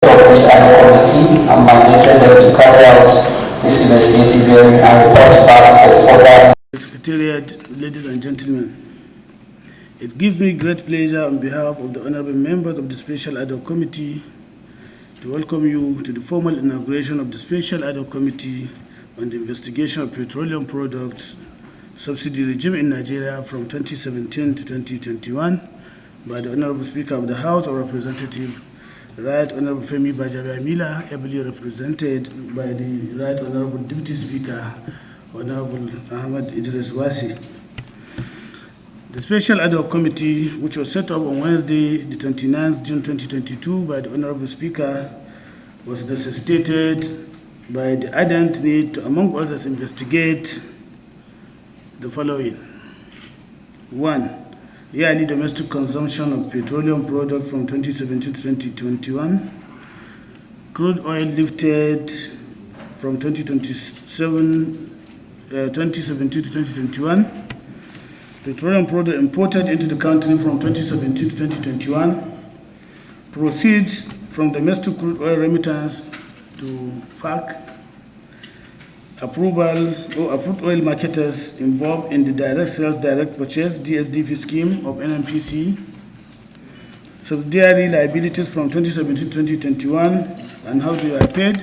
of this committee and mandated them to carry out this investigative hearing and report back for further. Secretariat, ladies and gentlemen, it gives me great pleasure on behalf of the honorable members of the Special Ad Hoc Committee to welcome you to the formal inauguration of the Special Ad Hoc Committee on the investigation of petroleum products subsidy regime in Nigeria from 2017 to 2021 by the Honorable Speaker of the House of Representatives, Right Honorable Femi Bajabiamila, ably represented by the Right Honorable Deputy Speaker, Honorable Ahmad Idris Wasi. The Special Ad Hoc Committee, which was set up on Wednesday, the 29th June 2022 by the Honorable Speaker, was necessitated by the ardent need to, among others, investigate the following. 1. Yearly domestic consumption of petroleum products from 2017 to 2021. Crude oil lifted from 2017 to 2021. Petroleum product imported into the country from 2017 to 2021. Proceeds from domestic crude oil remittance to FAC. Approval or approved oil marketers involved in the direct sales, direct purchase DSDP scheme of NNPC. Subsidiary liabilities from 2017 to 2021 and how they were paid.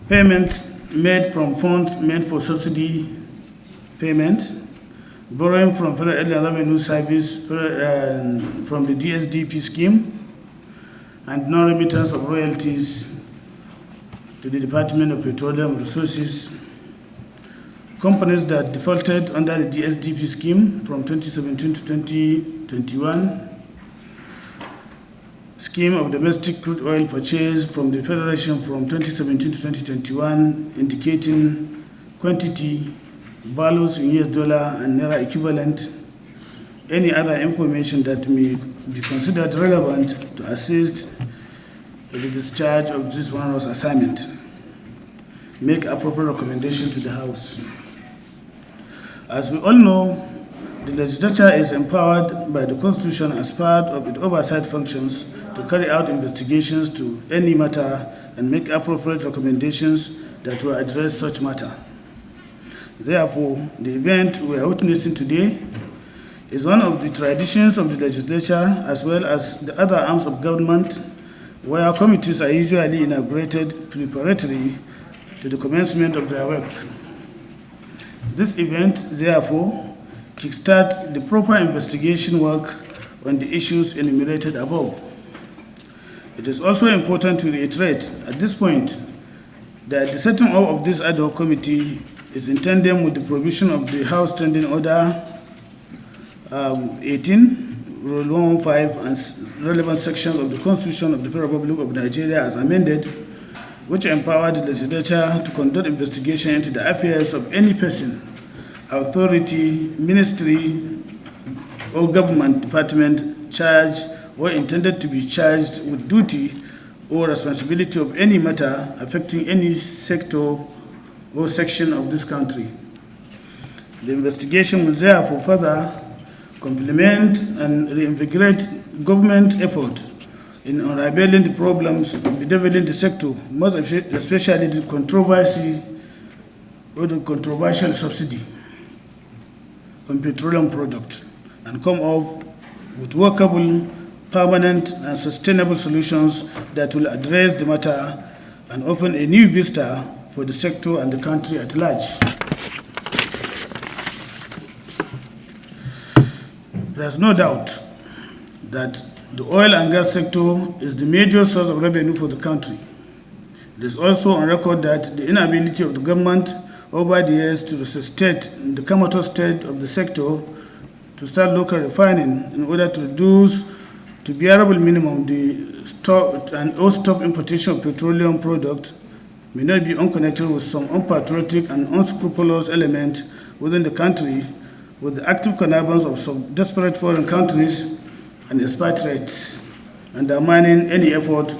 Payments made from funds meant for subsidy payments. Borrowing from Federal Revenue Service from the DSDP scheme. And non-remittance of royalties to the Department of Petroleum Resources. Companies that defaulted under the DSDP scheme from 2017 to 2021. Scheme of domestic crude oil purchase from the Federation from 2017 to 2021, indicating quantity, values in US dollar and Naira equivalent. Any other information that may be considered relevant to assist in the discharge of this onerous assignment. Make appropriate recommendation to the House. As we all know, the legislature is empowered by the Constitution as part of its oversight functions to carry out investigations to any matter and make appropriate recommendations that will address such matter. Therefore, the event we are witnessing today is one of the traditions of the legislature as well as the other arms of government where committees are usually inaugurated preparatory to the commencement of their work. This event, therefore, kickstarts the proper investigation work on the issues enumerated above. It is also important to reiterate at this point that the setting up of this ad hoc committee is in tandem with the provision of the House Standing Order 18, Rule 115, and relevant sections of the Constitution of the Federal Republic of Nigeria as amended, which empower the legislature to conduct investigation into the affairs of any person, authority, ministry, or government department charged or intended to be charged with duty or responsibility of any matter affecting any sector or section of this country. The investigation will therefore further complement and reinvigorate government effort in unraveling the problems bedeviling the sector, most especially the controversy or the controversial subsidy on petroleum products, and come up with workable, permanent, and sustainable solutions that will address the matter and open a new vista for the sector and the country at large. There's no doubt that the oil and gas sector is the major source of revenue for the country. It is also on record that the inability of the government over the years to resuscitate the comatose state of the sector to start local refining in order to reduce to bearable minimum the stop importation of petroleum products may not be unconnected with some unpatriotic and unscrupulous element within the country with the active connivance of some desperate foreign countries and expatriates, undermining any effort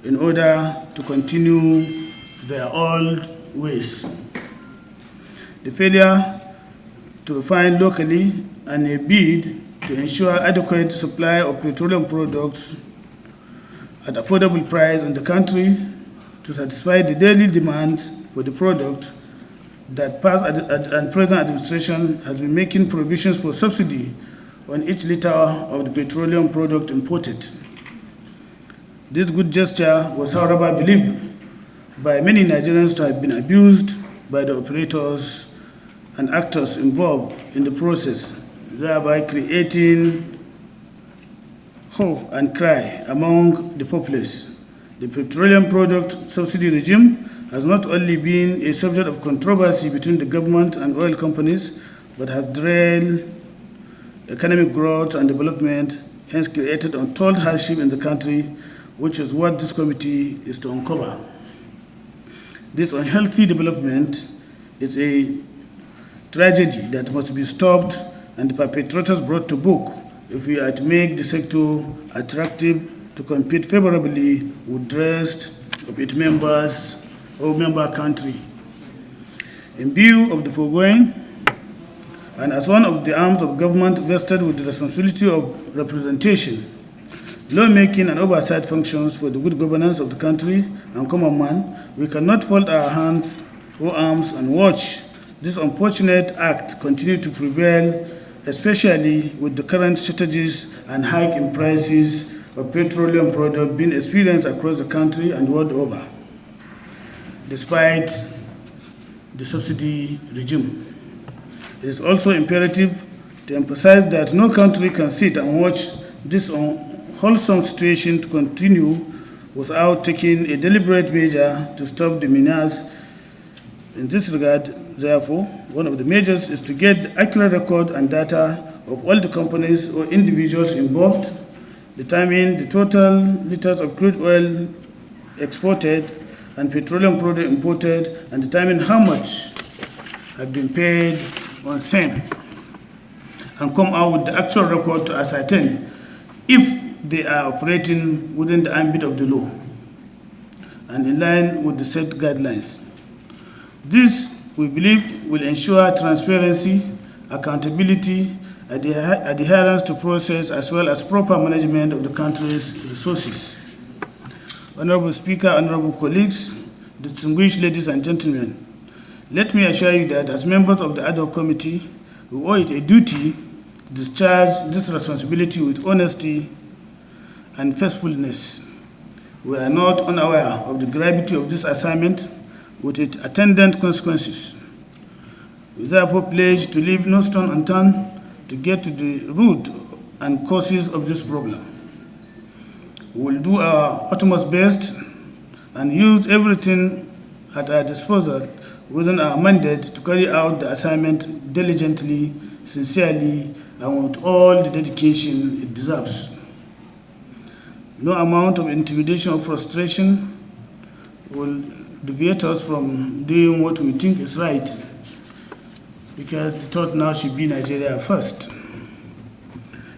in order to continue their old ways. The failure to refine locally and a bid to to ensure adequate supply of petroleum products at affordable price in the country to satisfy the daily demands for the product that past and present administration has been making provisions for subsidy on each liter of the petroleum product imported. This good gesture was, however, believed by many Nigerians to have been abused by the operators and actors involved in the process, thereby creating hue and cry among the populace. The petroleum product subsidy regime has not only been a subject of controversy between the government and oil companies, but has derailed economic growth and development, hence created untold hardship in the country, which is what this committee is to uncover. This unhealthy development is a tragedy that must be stopped and the perpetrators brought to book if we are to make the sector attractive to compete favorably with the rest of its members or member country. In view of the foregoing, and as one of the arms of government vested with the responsibility of representation, lawmaking and oversight functions for the good governance of the country and common man, we cannot fold our hands or arms and watch this unfortunate act continue to prevail, especially with the current shortages and hike in prices of petroleum products being experienced across the country and world over, despite the subsidy regime. It is also imperative to emphasize that no country can sit and watch this unwholesome situation to continue without taking a deliberate measure to stop the menace. In this regard, therefore, one of the measures is to get accurate record and data of all the companies or individuals involved, determine the total liters of crude oil exported and petroleum product imported, and determine how much have been paid on same, and come out with the actual record to ascertain if they are operating within the ambit of the law and in line with the set guidelines. This, we believe, will ensure transparency, accountability, adherence to process, as well as proper management of the country's resources. Honorable Speaker, honorable colleagues, distinguished ladies and gentlemen, let me assure you that as members of the ad hoc committee, we owe it a duty to discharge this responsibility with honesty and faithfulness. We are not unaware of the gravity of this assignment with its attendant consequences. We therefore pledge to leave no stone unturned to get to the root and causes of this problem. We will do our utmost best and use everything at our disposal within our mandate to carry out the assignment diligently, sincerely, and with all the dedication it deserves. No amount of intimidation or frustration will deviate us from doing what we think is right, because the thought now should be Nigeria first.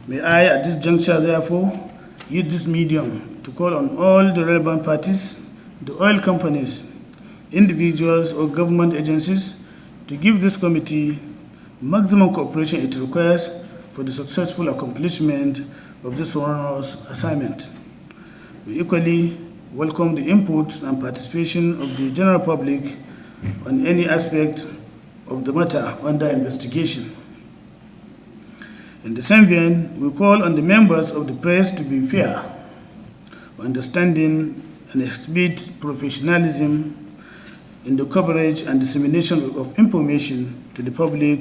May I, at this juncture, therefore, use this medium to call on all the relevant parties, the oil companies, individuals or government agencies to give this committee maximum cooperation it requires for the successful accomplishment of this onerous assignment. We equally welcome the input and participation of the general public on any aspect of the matter under investigation. In the same vein, we call on the members of the press to be fair, understanding, and exhibit professionalism in the coverage and dissemination of information to the public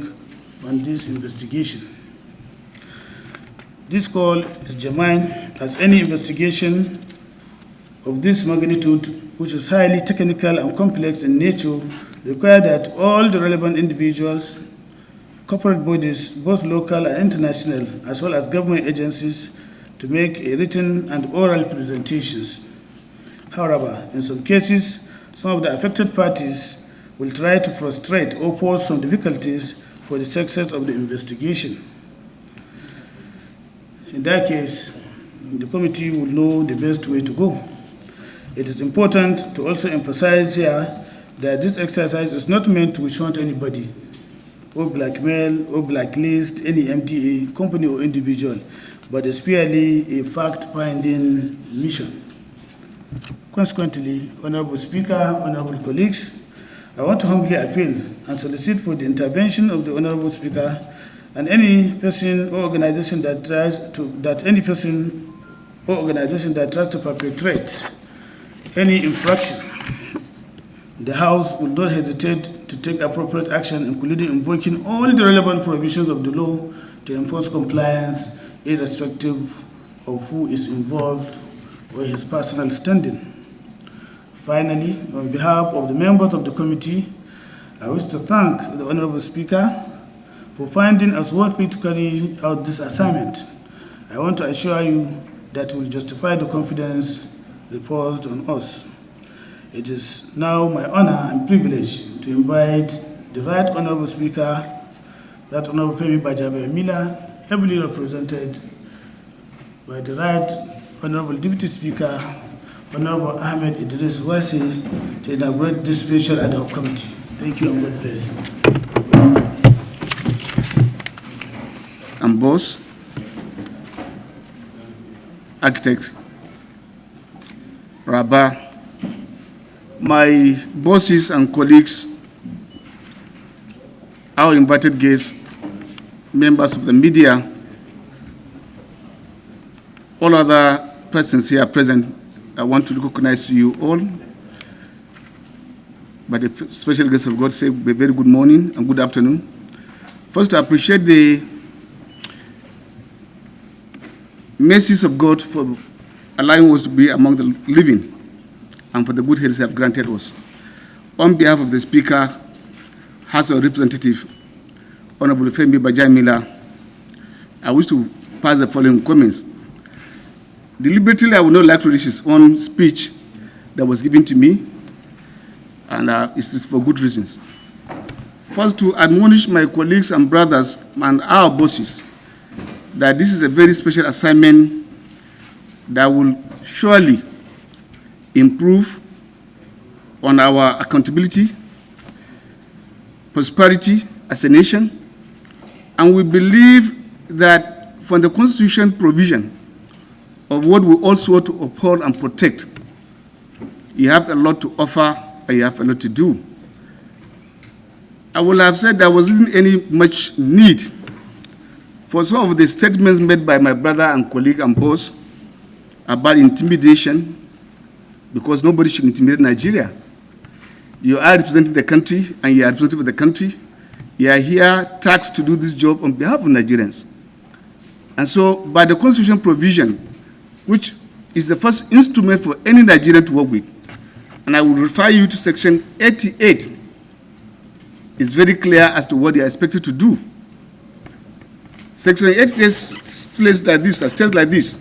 on this investigation. This call is germane as any investigation of this magnitude, which is highly technical and complex in nature, require that all the relevant individuals, corporate bodies, both local and international, as well as government agencies, to make a written and oral presentations. However, in some cases, some of the affected parties will try to frustrate or pose some difficulties for the success of the investigation. In that case, the committee will know the best way to go. It is important to also emphasize here that this exercise is not meant to witch hunt anybody. or blackmail or blacklist any MDA, company or individual, but is purely a fact-finding mission. Consequently, Honorable Speaker, Honorable colleagues, I want to humbly appeal and solicit for the intervention of the Honorable Speaker and any person or organization that tries to perpetrate any infraction. The House will not hesitate to take appropriate action, including invoking all the relevant provisions of the law to enforce compliance, irrespective of who is involved or his personal standing. Finally, on behalf of the members of the committee, I wish to thank the Honorable Speaker for finding us worthy to carry out this assignment. I want to assure you that we will justify the confidence reposed on us. It is now my honor and privilege to invite the Right Honorable Speaker, that Honorable Femi Bajaber-Miller, heavily represented by the Right Honorable Deputy Speaker, Honorable Ahmed Idris Wasi, to inaugurate this special ad hoc committee. Thank you and God bless. And boss, architects, Rabah, my bosses and colleagues, our invited guests, members of the media, all other persons here present, I want to recognize you all. But the special guest of God say a very good morning and good afternoon. First, I appreciate the mercies of God for allowing us to be among the living and for the good health He have granted us. On behalf of the Speaker, House of Representatives, Honorable Femi Bajaber-Miller, I wish to pass the following comments. Deliberately, I would not like to read his own speech that was given to me, and it is for good reasons. First, to admonish my colleagues and brothers and our bosses that this is a very special assignment that will surely improve on our accountability, prosperity as a nation, and we believe that from the Constitution provision of what we also want to uphold and protect, you have a lot to offer and you have a lot to do. I would have said there wasn't any much need for some of the statements made by my brother and colleague and boss about intimidation, because nobody should intimidate Nigeria. You are representing the country and you are representing the country. You are here tasked to do this job on behalf of Nigerians. And so by the Constitution provision, which is the first instrument for any Nigerian to work with, and I will refer you to section 88, it's very clear as to what they are expected to do. Section 88 states like this,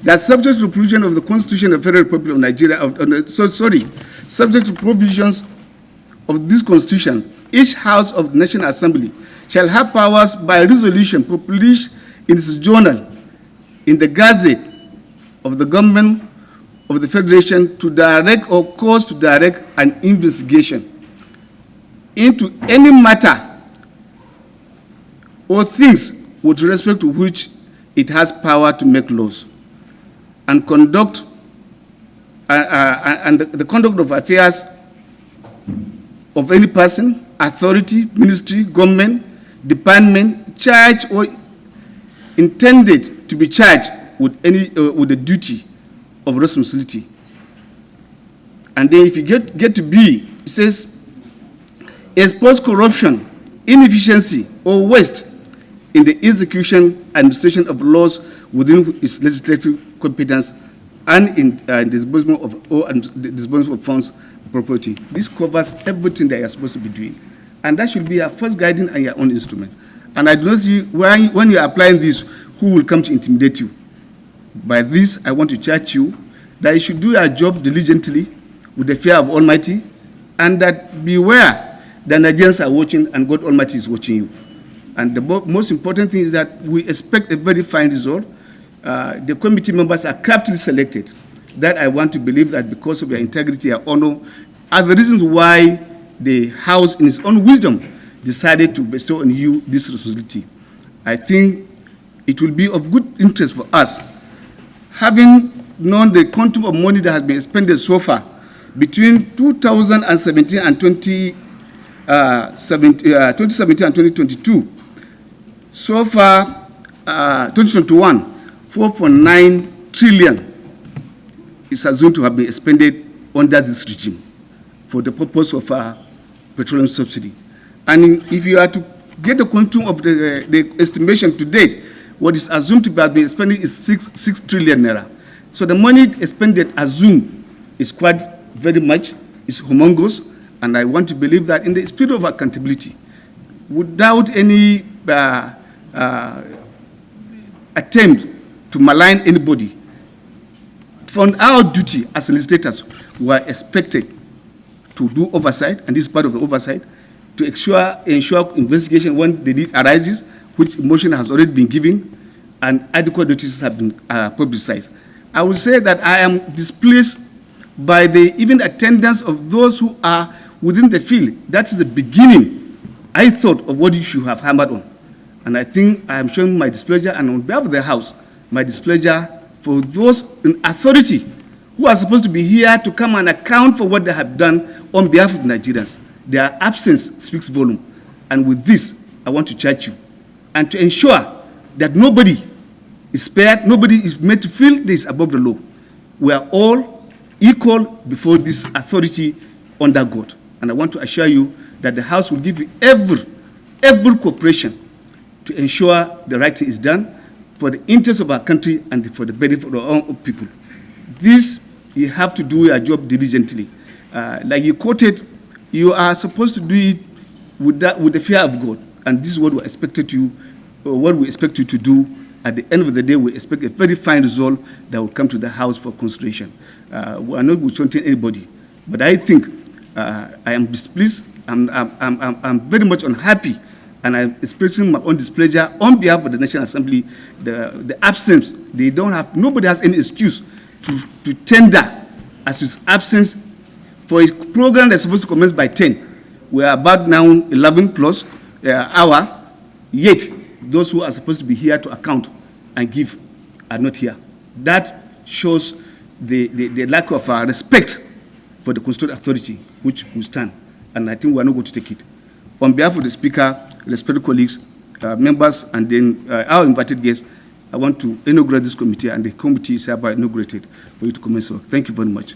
that subject to provision of the Constitution of the Federal Republic of Nigeria, subject to provisions of this Constitution, each House of the National Assembly shall have powers by resolution published in its journal, in the Gazette of the Government of the Federation, to direct or cause to direct an investigation into any matter or things with respect to which it has power to make laws, and conduct the conduct of affairs of any person, authority, ministry, government, department, charged or intended to be charged with any with the duty of responsibility. And then if you get to B, it says, expose corruption, inefficiency, or waste in the execution and administration of laws within its legislative competence and in disbursement of funds property. This covers everything that you're supposed to be doing. And that should be your first guiding and your own instrument. And I do not see when you're applying this, who will come to intimidate you. By this, I want to charge you that you should do your job diligently with the fear of Almighty, and that beware that Nigerians are watching and God Almighty is watching you. And the most important thing is that we expect a very fine result. The committee members are craftily selected. That I want to believe that because of your integrity and honor are the reasons why the House, in its own wisdom, decided to bestow on you this responsibility. I think it will be of good interest for us, having known the quantum of money that has been expended so far between 2017 and 2017 and 2022. So far, 2021, 4.9 trillion is assumed to have been expended under this regime for the purpose of petroleum subsidy. And if you are to get the quantum of the estimation to date, what is assumed to have been expended is 6 trillion naira. So the money expended assumed is quite very much, is humongous, and I want to believe that in the spirit of accountability, without any attempt to malign anybody, from our duty as legislators, we are expected to do oversight, and this is part of the oversight, to ensure investigation when the need arises, which motion has already been given, and adequate notices have been publicized. I will say that I am displeased by the even attendance of those who are within the field. That is the beginning, I thought, of what you should have hammered on. And I think I am showing my displeasure, and on behalf of the House, my displeasure for those in authority who are supposed to be here to come and account for what they have done on behalf of Nigerians. Their absence speaks volume. And with this, I want to charge you and to ensure that nobody is spared, nobody is made to feel this above the law. We are all equal before this authority under God. And I want to assure you that the House will give you every cooperation to ensure the right thing is done for the interest of our country and for the benefit of our own people. This, you have to do your job diligently. Like you quoted, you are supposed to do it with the fear of God. And this is what we expect you to do. At the end of the day, we expect a very fine result that will come to the House for consideration. We are not chanting anybody, but I think I am displeased. I'm very much unhappy, and I'm expressing my own displeasure on behalf of the National Assembly. The absence, nobody has any excuse to tender as his absence for a program that's supposed to commence by 10. We are about now 11 plus hour, yet those who are supposed to be here to account and give are not here. That shows the lack of respect for the constituted authority which we stand, and I think we are not going to take it. On behalf of the Speaker, respected colleagues, members, and then our invited guests, I want to inaugurate this committee, and the committee is hereby inaugurated for you to commence work. Thank you very much.